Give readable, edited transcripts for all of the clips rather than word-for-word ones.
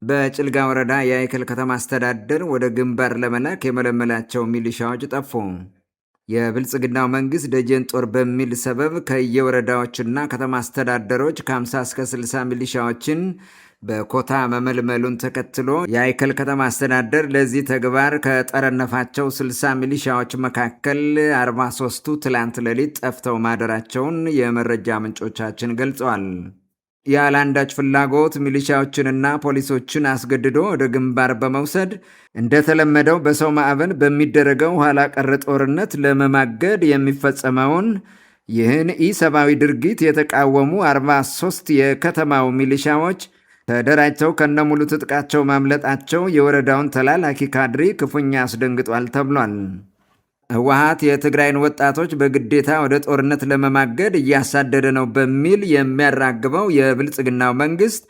በጭልጋ ወረዳ የአይከል ከተማ አስተዳደር ወደ ግንባር ለመላክ የመለመላቸው ሚሊሻዎች ጠፉ። የብልጽግናው መንግስት ደጀን ጦር በሚል ሰበብ ከየወረዳዎችና ከተማ አስተዳደሮች ከ50 እስከ 60 ሚሊሻዎችን በኮታ መመልመሉን ተከትሎ የአይከል ከተማ አስተዳደር ለዚህ ተግባር ከጠረነፋቸው 60 ሚሊሻዎች መካከል 43ቱ ትላንት ሌሊት ጠፍተው ማደራቸውን የመረጃ ምንጮቻችን ገልጸዋል። ያለ አንዳች ፍላጎት ሚሊሻዎችንና ፖሊሶችን አስገድዶ ወደ ግንባር በመውሰድ እንደተለመደው በሰው ማዕበል በሚደረገው ኋላ ቀር ጦርነት ለመማገድ የሚፈጸመውን ይህን ኢሰብአዊ ድርጊት የተቃወሙ 43 የከተማው ሚሊሻዎች ተደራጅተው ከነሙሉ ትጥቃቸው ማምለጣቸው የወረዳውን ተላላኪ ካድሬ ክፉኛ አስደንግጧል ተብሏል። ህወሓት የትግራይን ወጣቶች በግዴታ ወደ ጦርነት ለመማገድ እያሳደደ ነው በሚል የሚያራግበው የብልጽግናው መንግስት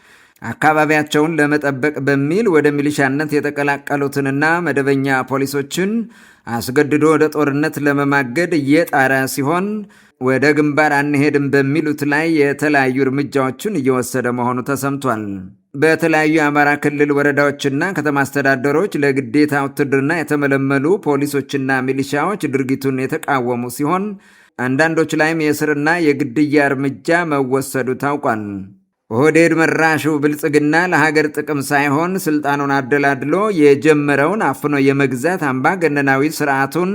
አካባቢያቸውን ለመጠበቅ በሚል ወደ ሚሊሻነት የተቀላቀሉትንና መደበኛ ፖሊሶችን አስገድዶ ወደ ጦርነት ለመማገድ እየጣረ ሲሆን ወደ ግንባር አንሄድም በሚሉት ላይ የተለያዩ እርምጃዎችን እየወሰደ መሆኑ ተሰምቷል። በተለያዩ የአማራ ክልል ወረዳዎችና ከተማ አስተዳደሮች ለግዴታ ውትድርና የተመለመሉ ፖሊሶችና ሚሊሻዎች ድርጊቱን የተቃወሙ ሲሆን አንዳንዶች ላይም የእስርና የግድያ እርምጃ መወሰዱ ታውቋል። ኦህዴድ መራሹ ብልጽግና ለሀገር ጥቅም ሳይሆን ስልጣኑን አደላድሎ የጀመረውን አፍኖ የመግዛት አምባገነናዊ ስርዓቱን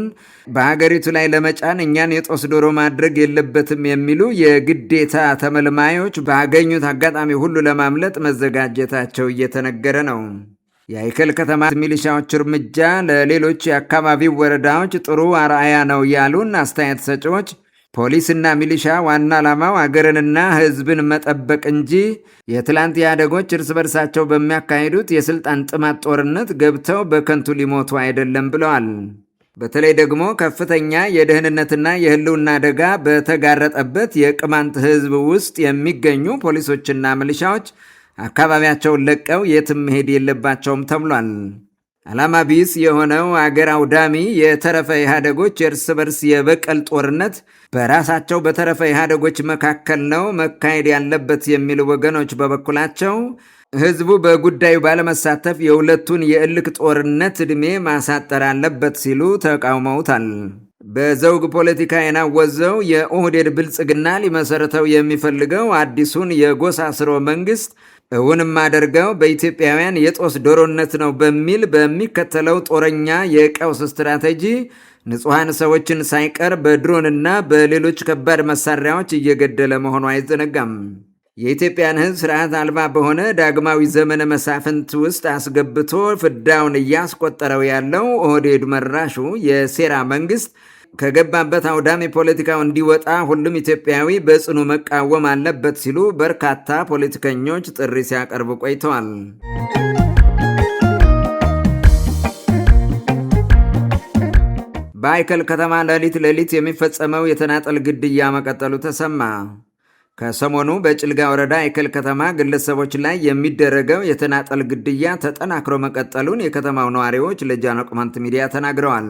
በሀገሪቱ ላይ ለመጫን እኛን የጦስ ዶሮ ማድረግ የለበትም የሚሉ የግዴታ ተመልማዮች ባገኙት አጋጣሚ ሁሉ ለማምለጥ መዘጋጀታቸው እየተነገረ ነው። የአይከል ከተማ ሚሊሻዎች እርምጃ ለሌሎች የአካባቢው ወረዳዎች ጥሩ አርአያ ነው ያሉን አስተያየት ሰጪዎች ፖሊስና ሚሊሻ ዋና ዓላማው አገርንና ሕዝብን መጠበቅ እንጂ የትላንት ኢህአዴጎች እርስ በርሳቸው በሚያካሂዱት የስልጣን ጥማት ጦርነት ገብተው በከንቱ ሊሞቱ አይደለም ብለዋል። በተለይ ደግሞ ከፍተኛ የደህንነትና የህልውና አደጋ በተጋረጠበት የቅማንት ሕዝብ ውስጥ የሚገኙ ፖሊሶችና ሚሊሻዎች አካባቢያቸውን ለቀው የትም መሄድ የለባቸውም ተብሏል። ዓላማ ቢስ የሆነው አገር አውዳሚ የተረፈ ኢህአዴጎች የእርስ በርስ የበቀል ጦርነት በራሳቸው በተረፈ ኢህአዴጎች መካከል ነው መካሄድ ያለበት የሚሉ ወገኖች በበኩላቸው ህዝቡ በጉዳዩ ባለመሳተፍ የሁለቱን የእልክ ጦርነት ዕድሜ ማሳጠር አለበት ሲሉ ተቃውመውታል። በዘውግ ፖለቲካ የናወዘው የኦህዴድ ብልጽግና ሊመሰረተው የሚፈልገው አዲሱን የጎሳ ስርወ መንግስት እውንም አደርገው በኢትዮጵያውያን የጦስ ዶሮነት ነው በሚል በሚከተለው ጦረኛ የቀውስ ስትራቴጂ ንጹሐን ሰዎችን ሳይቀር በድሮንና በሌሎች ከባድ መሳሪያዎች እየገደለ መሆኑ አይዘነጋም። የኢትዮጵያን ህዝብ ስርዓት አልባ በሆነ ዳግማዊ ዘመነ መሳፍንት ውስጥ አስገብቶ ፍዳውን እያስቆጠረው ያለው ኦህዴድ መራሹ የሴራ መንግስት ከገባበት አውዳሚ ፖለቲካው እንዲወጣ ሁሉም ኢትዮጵያዊ በጽኑ መቃወም አለበት ሲሉ በርካታ ፖለቲከኞች ጥሪ ሲያቀርቡ ቆይተዋል። በአይከል ከተማ ሌሊት የሚፈጸመው የተናጠል ግድያ መቀጠሉ ተሰማ። ከሰሞኑ በጭልጋ ወረዳ አይከል ከተማ ግለሰቦች ላይ የሚደረገው የተናጠል ግድያ ተጠናክሮ መቀጠሉን የከተማው ነዋሪዎች ለጃኖ ቅማንት ሚዲያ ተናግረዋል።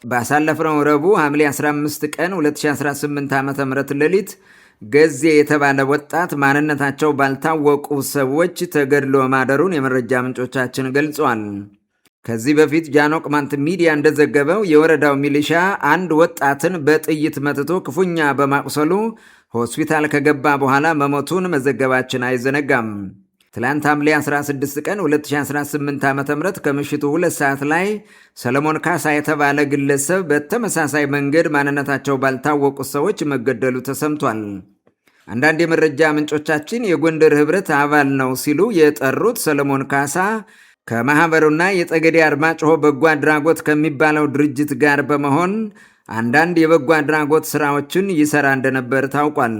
ባሳለፍነው ረቡዕ ሐምሌ 15 ቀን 2018 ዓ.ም ሌሊት ገዜ የተባለ ወጣት ማንነታቸው ባልታወቁ ሰዎች ተገድሎ ማደሩን የመረጃ ምንጮቻችን ገልጸዋል። ከዚህ በፊት ጃኖ ቅማንት ሚዲያ እንደዘገበው የወረዳው ሚሊሻ አንድ ወጣትን በጥይት መትቶ ክፉኛ በማቁሰሉ ሆስፒታል ከገባ በኋላ መሞቱን መዘገባችን አይዘነጋም። ትላንት ሐምሌ 16 ቀን 2018 ዓ.ም ከምሽቱ 2 ሰዓት ላይ ሰለሞን ካሳ የተባለ ግለሰብ በተመሳሳይ መንገድ ማንነታቸው ባልታወቁ ሰዎች መገደሉ ተሰምቷል። አንዳንድ የመረጃ ምንጮቻችን የጎንደር ህብረት አባል ነው ሲሉ የጠሩት ሰለሞን ካሳ ከማኅበሩና የጠገዴ አርማጭሆ በጎ አድራጎት ከሚባለው ድርጅት ጋር በመሆን አንዳንድ የበጎ አድራጎት ሥራዎችን ይሠራ እንደነበር ታውቋል።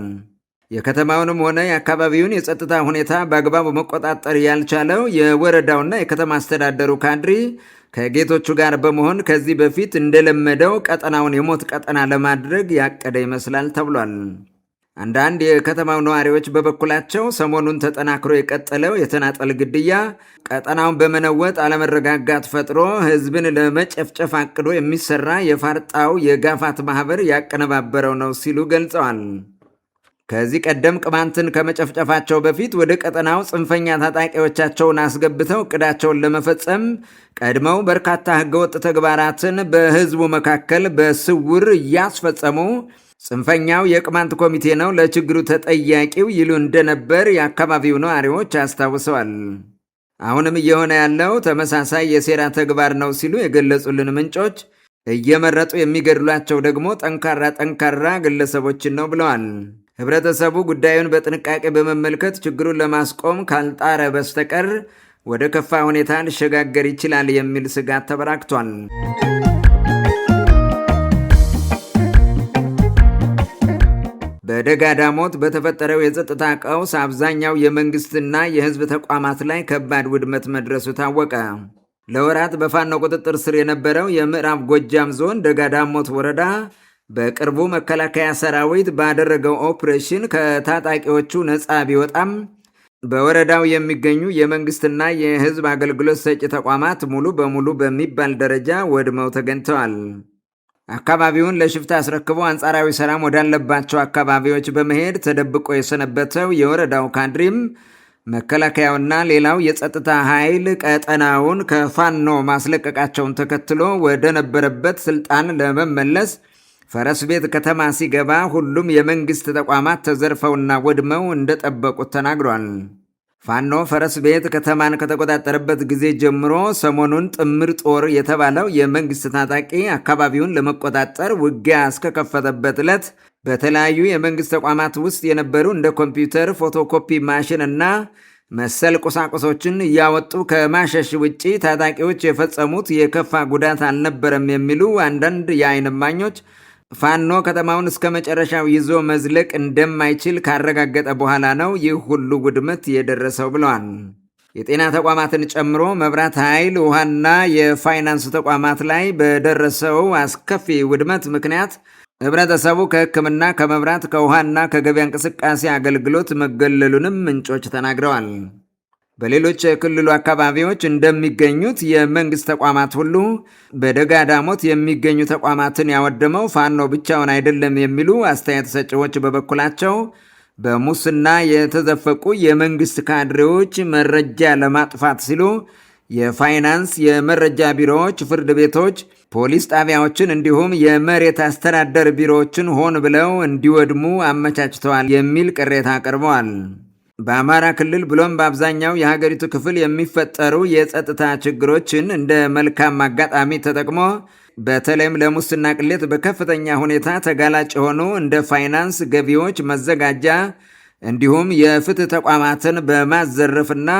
የከተማውንም ሆነ የአካባቢውን የጸጥታ ሁኔታ በአግባቡ መቆጣጠር ያልቻለው የወረዳውና የከተማ አስተዳደሩ ካድሪ ከጌቶቹ ጋር በመሆን ከዚህ በፊት እንደለመደው ቀጠናውን የሞት ቀጠና ለማድረግ ያቀደ ይመስላል ተብሏል። አንዳንድ የከተማው ነዋሪዎች በበኩላቸው ሰሞኑን ተጠናክሮ የቀጠለው የተናጠል ግድያ ቀጠናውን በመነወጥ አለመረጋጋት ፈጥሮ ህዝብን ለመጨፍጨፍ አቅዶ የሚሰራ የፋርጣው የጋፋት ማህበር ያቀነባበረው ነው ሲሉ ገልጸዋል። ከዚህ ቀደም ቅማንትን ከመጨፍጨፋቸው በፊት ወደ ቀጠናው ጽንፈኛ ታጣቂዎቻቸውን አስገብተው እቅዳቸውን ለመፈጸም ቀድመው በርካታ ህገወጥ ተግባራትን በህዝቡ መካከል በስውር እያስፈጸሙ ጽንፈኛው የቅማንት ኮሚቴ ነው ለችግሩ ተጠያቂው ይሉ እንደነበር የአካባቢው ነዋሪዎች አስታውሰዋል። አሁንም እየሆነ ያለው ተመሳሳይ የሴራ ተግባር ነው ሲሉ የገለጹልን ምንጮች እየመረጡ የሚገድሏቸው ደግሞ ጠንካራ ግለሰቦችን ነው ብለዋል። ህብረተሰቡ ጉዳዩን በጥንቃቄ በመመልከት ችግሩን ለማስቆም ካልጣረ በስተቀር ወደ ከፋ ሁኔታ ሊሸጋገር ይችላል የሚል ስጋት ተበራክቷል። በደጋ ዳሞት በተፈጠረው የጸጥታ ቀውስ አብዛኛው የመንግስትና የህዝብ ተቋማት ላይ ከባድ ውድመት መድረሱ ታወቀ። ለወራት በፋኖ ቁጥጥር ስር የነበረው የምዕራብ ጎጃም ዞን ደጋ ዳሞት ወረዳ በቅርቡ መከላከያ ሰራዊት ባደረገው ኦፕሬሽን ከታጣቂዎቹ ነፃ ቢወጣም በወረዳው የሚገኙ የመንግስትና የህዝብ አገልግሎት ሰጪ ተቋማት ሙሉ በሙሉ በሚባል ደረጃ ወድመው ተገኝተዋል። አካባቢውን ለሽፍታ አስረክበው አንጻራዊ ሰላም ወዳለባቸው አካባቢዎች በመሄድ ተደብቆ የሰነበተው የወረዳው ካድሬም መከላከያውና ሌላው የጸጥታ ኃይል ቀጠናውን ከፋኖ ማስለቀቃቸውን ተከትሎ ወደ ነበረበት ስልጣን ለመመለስ ፈረስ ቤት ከተማ ሲገባ ሁሉም የመንግስት ተቋማት ተዘርፈውና ወድመው እንደጠበቁት ተናግሯል። ፋኖ ፈረስ ቤት ከተማን ከተቆጣጠረበት ጊዜ ጀምሮ ሰሞኑን ጥምር ጦር የተባለው የመንግስት ታጣቂ አካባቢውን ለመቆጣጠር ውጊያ እስከከፈተበት ዕለት በተለያዩ የመንግስት ተቋማት ውስጥ የነበሩ እንደ ኮምፒውተር፣ ፎቶኮፒ ማሽን እና መሰል ቁሳቁሶችን እያወጡ ከማሸሽ ውጪ ታጣቂዎች የፈጸሙት የከፋ ጉዳት አልነበረም የሚሉ አንዳንድ የዓይን እማኞች ፋኖ ከተማውን እስከ መጨረሻው ይዞ መዝለቅ እንደማይችል ካረጋገጠ በኋላ ነው ይህ ሁሉ ውድመት የደረሰው ብለዋል። የጤና ተቋማትን ጨምሮ መብራት ኃይል፣ ውሃና የፋይናንስ ተቋማት ላይ በደረሰው አስከፊ ውድመት ምክንያት ህብረተሰቡ ከሕክምና፣ ከመብራት፣ ከውሃና ከገበያ እንቅስቃሴ አገልግሎት መገለሉንም ምንጮች ተናግረዋል። በሌሎች የክልሉ አካባቢዎች እንደሚገኙት የመንግስት ተቋማት ሁሉ በደጋ ዳሞት የሚገኙ ተቋማትን ያወደመው ፋኖ ብቻውን አይደለም የሚሉ አስተያየት ሰጪዎች በበኩላቸው በሙስና የተዘፈቁ የመንግስት ካድሬዎች መረጃ ለማጥፋት ሲሉ የፋይናንስ፣ የመረጃ ቢሮዎች፣ ፍርድ ቤቶች፣ ፖሊስ ጣቢያዎችን እንዲሁም የመሬት አስተዳደር ቢሮዎችን ሆን ብለው እንዲወድሙ አመቻችተዋል የሚል ቅሬታ አቅርበዋል። በአማራ ክልል ብሎም በአብዛኛው የሀገሪቱ ክፍል የሚፈጠሩ የጸጥታ ችግሮችን እንደ መልካም አጋጣሚ ተጠቅሞ በተለይም ለሙስና ቅሌት በከፍተኛ ሁኔታ ተጋላጭ የሆኑ እንደ ፋይናንስ፣ ገቢዎች፣ መዘጋጃ እንዲሁም የፍትህ ተቋማትን በማዘረፍና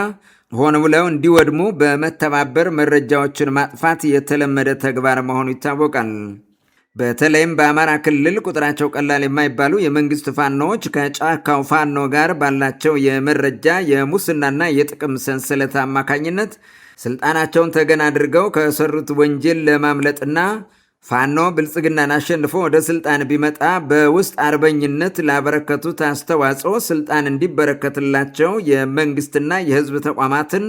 ሆን ብለው እንዲወድሙ በመተባበር መረጃዎችን ማጥፋት የተለመደ ተግባር መሆኑ ይታወቃል። በተለይም በአማራ ክልል ቁጥራቸው ቀላል የማይባሉ የመንግስት ፋኖዎች ከጫካው ፋኖ ጋር ባላቸው የመረጃ የሙስናና የጥቅም ሰንሰለት አማካኝነት ስልጣናቸውን ተገን አድርገው ከሰሩት ወንጀል ለማምለጥና ፋኖ ብልጽግናን አሸንፎ ወደ ስልጣን ቢመጣ በውስጥ አርበኝነት ላበረከቱት አስተዋጽኦ ስልጣን እንዲበረከትላቸው የመንግስትና የህዝብ ተቋማትን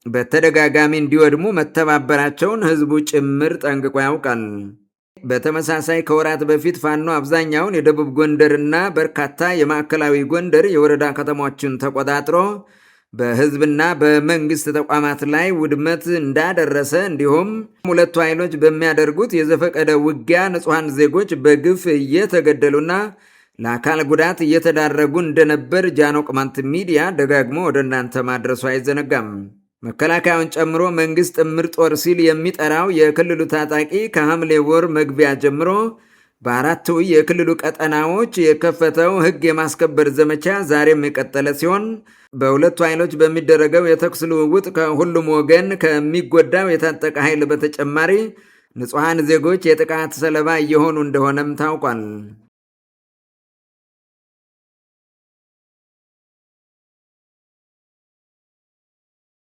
በተደጋጋሚ እንዲወድሙ መተባበራቸውን ህዝቡ ጭምር ጠንቅቆ ያውቃል። በተመሳሳይ ከወራት በፊት ፋኖ አብዛኛውን የደቡብ ጎንደርና በርካታ የማዕከላዊ ጎንደር የወረዳ ከተሞችን ተቆጣጥሮ በህዝብና በመንግስት ተቋማት ላይ ውድመት እንዳደረሰ እንዲሁም ሁለቱ ኃይሎች በሚያደርጉት የዘፈቀደ ውጊያ ንጹሐን ዜጎች በግፍ እየተገደሉና ለአካል ጉዳት እየተዳረጉ እንደነበር ጃኖ ቅማንት ሚዲያ ደጋግሞ ወደ እናንተ ማድረሱ አይዘነጋም። መከላከያውን ጨምሮ መንግስት ጥምር ጦር ሲል የሚጠራው የክልሉ ታጣቂ ከሐምሌ ወር መግቢያ ጀምሮ በአራቱ የክልሉ ቀጠናዎች የከፈተው ህግ የማስከበር ዘመቻ ዛሬም የቀጠለ ሲሆን በሁለቱ ኃይሎች በሚደረገው የተኩስ ልውውጥ ከሁሉም ወገን ከሚጎዳው የታጠቀ ኃይል በተጨማሪ ንጹሐን ዜጎች የጥቃት ሰለባ እየሆኑ እንደሆነም ታውቋል።